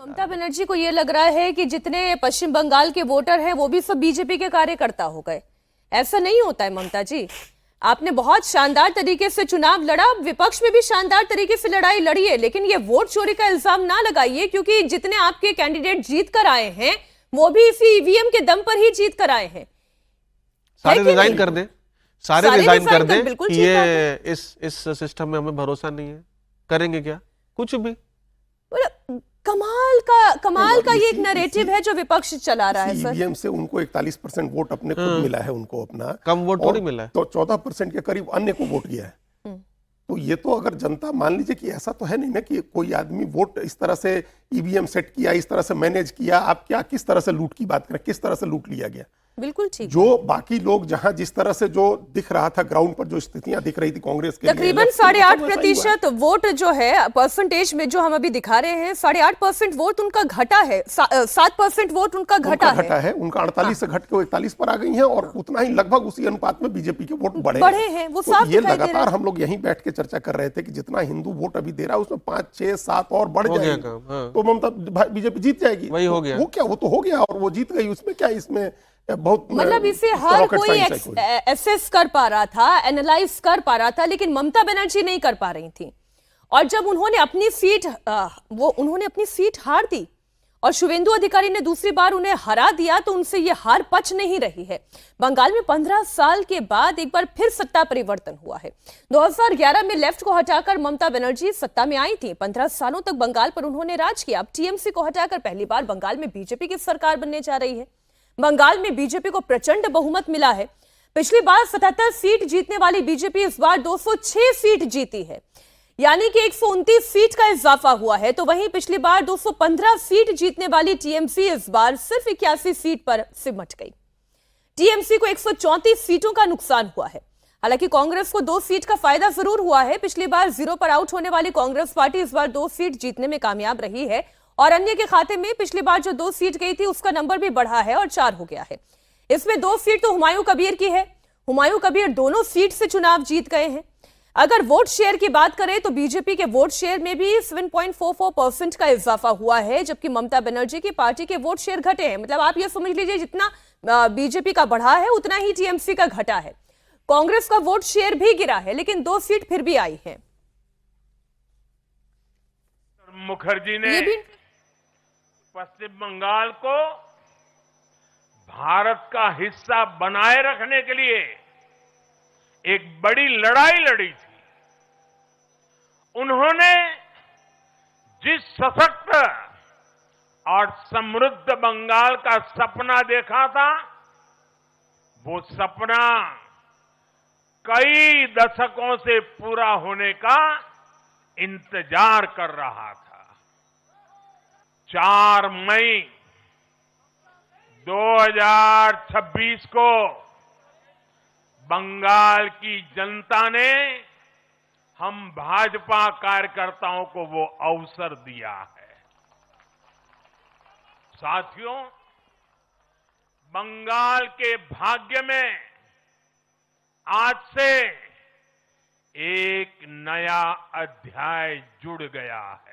ममता बनर्जी को ये लग रहा है कि जितने पश्चिम बंगाल के वोटर हैं वो भी सब बीजेपी के कार्यकर्ता हो गए। ऐसा नहीं होता है ममता जी। आपने बहुत शानदार तरीके से चुनाव लड़ा, विपक्ष में भी शानदार तरीके से लड़ाई लड़ी है, लेकिन ये वोट चोरी का इल्जाम ना लगाइए, क्योंकि जितने आपके कैंडिडेट जीत कर आए हैं वो भी इसी ईवीएम के दम पर ही जीत कर आए हैं। सारे रिजाइन कर दे, सारे रिजाइन कर दे। बिल्कुल ये इस सिस्टम में हमें भरोसा नहीं है, करेंगे क्या कुछ भी। कमाल का ये एक नैरेटिव है जो विपक्ष चला रहा है सर। ईवीएम से उनको 41% वोट अपने खुद मिला है, उनको अपना कम वोट थोड़ी मिला है, तो 14% के करीब अन्य को वोट गया है। तो ये तो अगर जनता मान लीजिए कि ऐसा तो है नहीं ना कि कोई आदमी वोट इस तरह से ईवीएम सेट किया, इस तरह से मैनेज किया। आप क्या किस तरह से लूट की बात करें, किस तरह से लूट लिया गया? बिल्कुल ठीक। जो बाकी लोग जहां जिस तरह से जो दिख रहा था ग्राउंड पर, जो स्थितियां दिख रही थी कांग्रेस के तकरीबन 8.5% वोट जो है परसेंटेज में जो हम अभी दिखा रहे हैं, 8.5% वोट उनका घटा है, 7% वोट उनका घटा है। उनका 48 से घट के 41 पर आ गई हैं, और उतना ही लगभग उसी अनुपात में बीजेपी के वोट बढ़े हैं। वो तो ये लगातार हम लोग यहीं बैठ के चर्चा कर रहे थे कि जितना हिंदू वोट अभी दे रहा है उसमें 5, 6, 7 और बढ़ जाएगा तो ममता बीजेपी जीत जाएगी। वही हो गया, वो क्या, वो तो हो गया और वो जीत गई। उसमें क्या, इसमें बहुत मतलब इसे हर कोई एसेस कर पा रहा था, एनालाइज कर पा रहा था, लेकिन ममता बनर्जी नहीं कर पा रही थी। और जब उन्होंने अपनी सीट हार दी और शुवेंदु अधिकारी ने दूसरी बार उन्हें हरा दिया, तो उनसे ये हार पच नहीं रही है। बंगाल में 15 साल के बाद एक बार फिर सत्ता परिवर्तन हुआ है। 2011 में लेफ्ट को हटाकर ममता बनर्जी सत्ता में आई थी। 15 सालों तक बंगाल पर उन्होंने राज किया। अब टीएमसी को हटाकर पहली बार बंगाल में बीजेपी की सरकार बनने जा रही है। बंगाल में बीजेपी को प्रचंड बहुमत मिला है। पिछली बार 77 सीट जीतने वाली बीजेपी इस बार 206 सीट जीती है, यानी कि 129 सीट का इजाफा हुआ है। तो वहीं पिछली बार 215 सीट जीतने वाली टीएमसी इस बार सिर्फ 81 सीट पर सिमट गई। टीएमसी को 134 सीटों का नुकसान हुआ है। हालांकि कांग्रेस को 2 सीट का फायदा जरूर हुआ है। पिछली बार 0 पर आउट होने वाली कांग्रेस पार्टी इस बार 2 सीट जीतने में कामयाब रही है, और अन्य के खाते में पिछली बार जो 2 सीट गई थी उसका नंबर भी बढ़ा है और 4 हो गया है। इसमें 2 सीट तो हुमायूं कबीर की है। हुमायूं कबीर दोनों सीट से चुनाव जीत गए हैं। अगर वोट शेयर की बात करें तो बीजेपी के वोट शेयर में भी 7.44% का इजाफा हुआ है, जबकि ममता बनर्जी की पार्टी के वोट शेयर घटे हैं। मतलब आप ये समझ लीजिए जितना बीजेपी का बढ़ा है उतना ही टीएमसी का घटा है। कांग्रेस का वोट शेयर भी गिरा है, लेकिन 2 सीट फिर भी आई है। मुखर्जी ने पश्चिम बंगाल को भारत का हिस्सा बनाए रखने के लिए एक बड़ी लड़ाई लड़ी थी। उन्होंने जिस सशक्त और समृद्ध बंगाल का सपना देखा था, वो सपना कई दशकों से पूरा होने का इंतजार कर रहा था। 4 मई 2026 को बंगाल की जनता ने हम भाजपा कार्यकर्ताओं को वो अवसर दिया है। साथियों, बंगाल के भाग्य में आज से एक नया अध्याय जुड़ गया है।